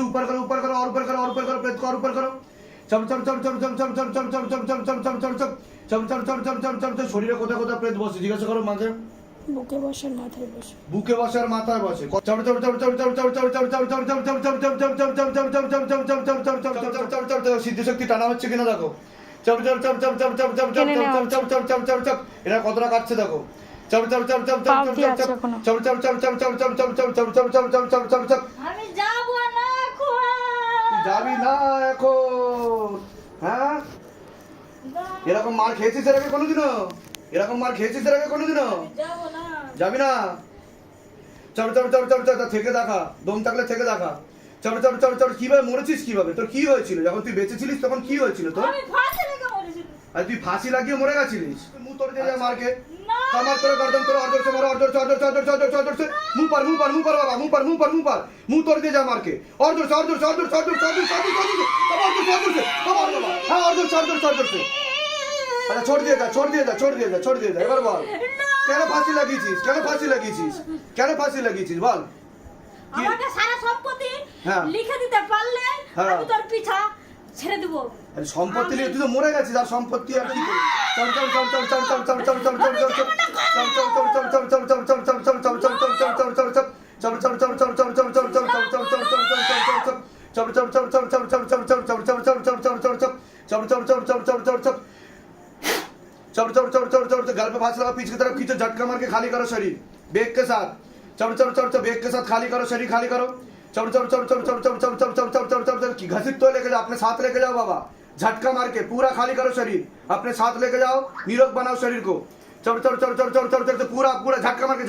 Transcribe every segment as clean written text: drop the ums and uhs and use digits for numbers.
ऊपर करो ऊपर करो और ऊपर करो और ऊपर करो प्रेत को और ऊपर करो শরীরে কোথায় কোথায় প্রেত বসে জিজ্ঞাসা করো মাকে বুকে বসার মাথায় বসে। বুকে বসে আর মাথায় বসে। সিদ্ধিশক্তি টানা হচ্ছে কিনা দেখো। এরা কতটা কাটছে দেখো। আমি যাবো না এখন। যাবি না এখন? হ্যাঁ, এরকম মার খেয়েছিস এর আগে কোনোদিনও? এরকম মার খেয়েছিস এর আগে কোনোদিনও? যাবো না। যাবি না? থেকে দেখা, দম থাকলে থেকে দেখা। কিভাবে মরেছিস? কিভাবে? তোর কি হয়েছিল যখন তুই বেঁচে ছিলিস? তখন কি হয়েছিল তোর? আমি ফাঁসি লেগে মরেছি। আর তুই ফাঁসি লাগিয়ে মরে গেছিলিস? মুখ তোর দিয়ে যায় মারকে। না। কামার করে গর্দন করে অর্ধর মারো, অর্ধর মুখ পার বাবা, মুখ পার মুখ তোর দিয়ে যায় মারকে। অর্ধর হ্যাঁ, অর্ধর। আচ্ছা, ছোড় দিয়ে যা। এবার বল, কেন ফাঁসি লাগিয়েছিস? বল। আমাকে সারা সম্পত্তি হ্যাঁ। লিখে দিতে পারলে হ্যাঁ। আমি তোর পিছা ছেড়ে দেব। আরে সম্পত্তি নিয়ে তুই তো মরে গেছিস, আর সম্পত্তি আর কি করবি? गल पे फांस लगा, पीछे की तरफ खींचो, झटका मार के खाली करो शरीर बेग के साथ। बेग के साथ खाली करो, शरीर खाली करो। घसीट तो लेके जाओ, अपने साथ लेके जाओ बाबा। झटका मार के पूरा खाली करो शरीर, अपने साथ लेके जाओ, निरोग बनाओ शरीर को। पूरा झटका मार के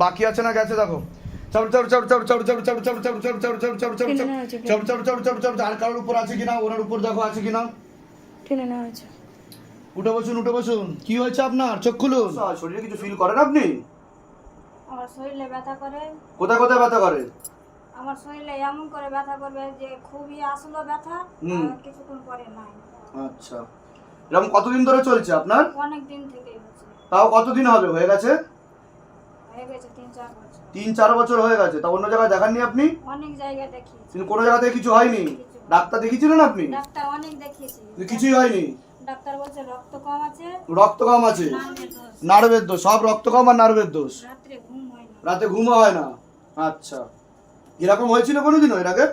बाकी আছে না গেছে দেখো। আর কারোর উপর আছে কিনা, ওনার উপর দেখো আছে কিনা। টেনে নেওয়া হয়েছে। উঠে বসুন। কি হয়েছে আপনার? চোখ খুলুন। শরীরে কিছু ফিল করেন আপনি? আমার শরীরে ব্যথা করে। কোথায় ব্যথা করে? আমার শরীরে এমন করে ব্যথা করবে যে খুবই আসলো ব্যথা, আর কিছুক্ষণ পরে নাই। আচ্ছা, এরকম কতদিন ধরে চলছে আপনার? অনেক দিন থেকেই হচ্ছে। তাও কতদিন হবে? হয়ে গেছে 3-4 বছর। 3-4 বছর হয়ে গেছে। তা অন্য জায়গায় দেখাননি আপনি? অনেক জায়গায় দেখিয়েছি। কিন্তু কোনো জায়গাতে কিছু হয়নি? ডাক্তার দেখিয়েছিলেন আপনি? ডাক্তার অনেক দেখিয়েছি, কিছুই হয়নি। ডাক্তার বলছে রক্ত কম আছে, নার্ভের দোষ। সব রক্ত কম আর নার্ভের দোষ। রাতে ঘুম হয় না। রাতে ঘুমও হয় না। আচ্ছা, এরকম হয়েছিল কোনোদিনও এর আগে?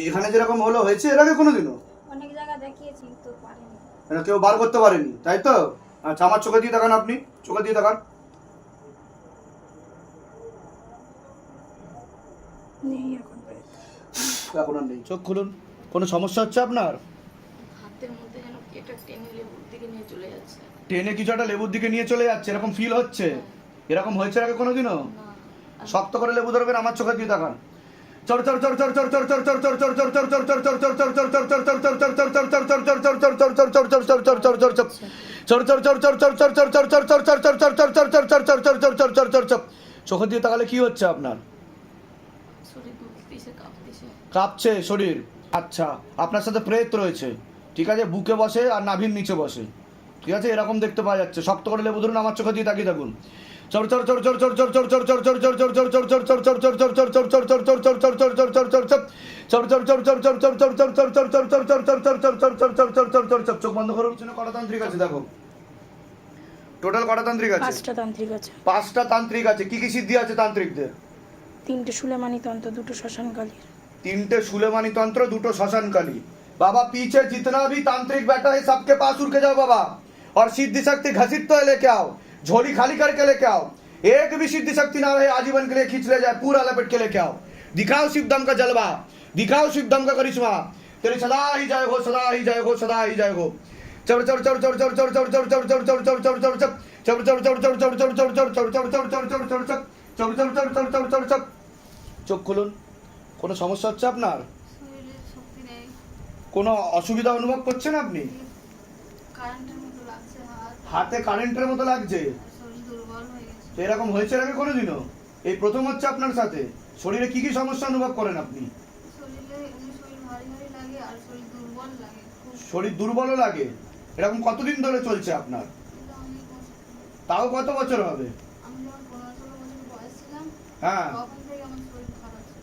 এখানে যেরকম হয়েছে এর আগে কোনোদিনও? অনেক জায়গা দেখিয়েছি তো পারিনি। এটা কেউ বার করতে পারেনি, তাই তো? আচ্ছা, আমার চোখে দিয়ে দেখান, আপনি চোখে দিয়ে দেখান। এখন আর নেই। চোখ খুলুন। কোনো সমস্যা হচ্ছে আপনার? হাতের মধ্যে যেন কি একটা টেনে লেবুর দিকে নিয়ে চলে যাচ্ছে। টেনে কিছু একটা লেবুর দিকে নিয়ে চলে যাচ্ছে, এরকম ফিল হচ্ছে? এরকম হয়েছে আগে কোনোদিনও? শক্ত করে লেবু ধরবেন, আমার চোখে দিয়ে দেখান। চোখে দিয়ে তাকালে কি হচ্ছে আপনার? শরীর দুলতেছে, কাঁপতেছে। কাঁপছে শরীর? আচ্ছা, আপনার সাথে প্রেত রয়েছে, ঠিক আছে? বুকে বসে আর নাভির নিচে বসে, ঠিক আছে? এরকম দেখতে পাওয়া যাচ্ছে। শক্ত করে লেবু ধরুন, আমার চোখে দিয়ে তাকিয়ে থাকুন। চোখ বন্ধ করুন। কটা তান্ত্রিক আছে দেখো? টোটাল কটা তান্ত্রিক আছে? 5টা তান্ত্রিক আছে। 5টা তান্ত্রিক আছে। কি কি সিদ্ধি আছে তান্ত্রিকদের? 3টে সুলেমানি তন্ত্র, 2টো শ্মশানকালী। 3টে सुलेमानी तंत्र, 2टो श्मशान काली। बाबा पीछे जितना भी तांत्रिक बैठा है सबके पास उड़ के जाओ बाबा, और सिद्धि शक्ति घसीट तो लेके आओ, झोली खाली करके लेके आओ। एक भी सिद्धि शक्ति ना रहे, आजीवन के लिए खींच ले जाए, पूरा लपेट के लेके आओ। दिखाओ शिवदम का जलवा, दिखाओ शिवदम का करिश्मा। तेरी सदा ही जय हो, सदा ही जय हो, सदा ही जय हो। चढ़ चढ़ चढ़ चढ़ चढ़ चढ़ चढ़ चढ़ चढ़ चढ़ चढ़ चढ़ चढ़ चढ़ चढ़ চোখ খুলুন। কোনো সমস্যা হচ্ছে আপনার? শরীরে শক্তি নেই, কোনো অসুবিধা অনুভব করছেন আপনি? কারেন্টের মতো লাগছে হাতে কারেন্টের মতো লাগছে। শরীর দুর্বল হয়ে গেছে। তো এরকম হয়েছে এর আগে কোনোদিনও? এই প্রথম হচ্ছে আপনার সাথে? শরীরে কি কি সমস্যা অনুভব করেন আপনি? শরীরে শরীর ভারী ভারী লাগে আর শরীর দুর্বল লাগে খুব। শরীর দুর্বলও লাগে। এরকম কতদিন ধরে চলছে আপনার? এটা অনেক কষ্ট। তাও কত বছর হবে? আমি যখন 15-16 বছর বয়স ছিলাম, হ্যাঁ, তখন থেকে আমার শরীর খারাপ ছিল।